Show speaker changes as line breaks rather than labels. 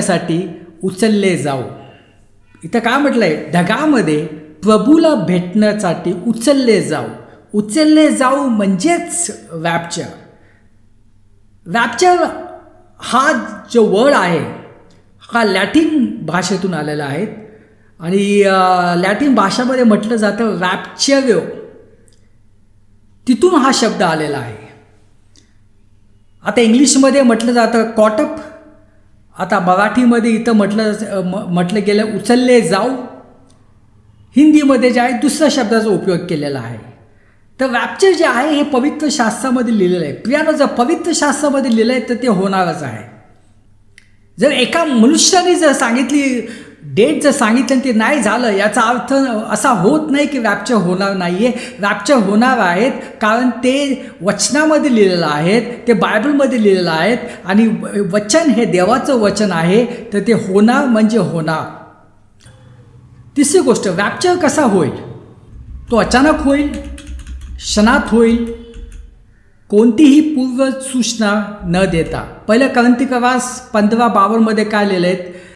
साठी उचलले जाऊ. इथं काय म्हटलंय, ढगामध्ये प्रभूला भेटण्यासाठी उचलले जाऊ. उचलले जाऊ म्हणजेच रॅप्चर. रॅप्चर हा जो वर्ड आहे हा लॅटिन भाषेतून आलेला आहे आणि लॅटिन भाषेमध्ये म्हटलं जातं रॅप्चरो, तिथून हा शब्द आलेला आहे. आता इंग्लिशमध्ये म्हटलं जातं कॉटअप, आता मराठीमध्ये इथं म्हटलं गेलं उचलले जाऊ. हिंदीमध्ये जे आहे दुसऱ्या शब्दाचा उपयोग केलेला आहे. तर रॅप्चर जे आहे हे पवित्र शास्त्रामध्ये लिहिलेलं आहे. प्रियानं जर पवित्र शास्त्रामध्ये लिहिलं आहे तर ते होणारच आहे. जर एका मनुष्याने जर सांगितली डेट जर सांगितलं आणि ते नाही झालं याचा अर्थ असा होत नाही की रॅप्चर होणार नाही आहे. रॅप्चर होणार आहेत, कारण ते वचनामध्ये लिहिलेलं आहे, ते बायबलमध्ये लिहिलेलं आहे आणि वचन हे देवाचं वचन आहे, तर ते होणार म्हणजे होणार. तिसरी गोष्ट, रॅप्चर कसा होईल? तो अचानक होईल, क्षणात होईल, कोणतीही पूर्व सूचना न देता. पहिल्या कोरिन्थीकर 15:52 मध्ये काय लिहिलं आहे,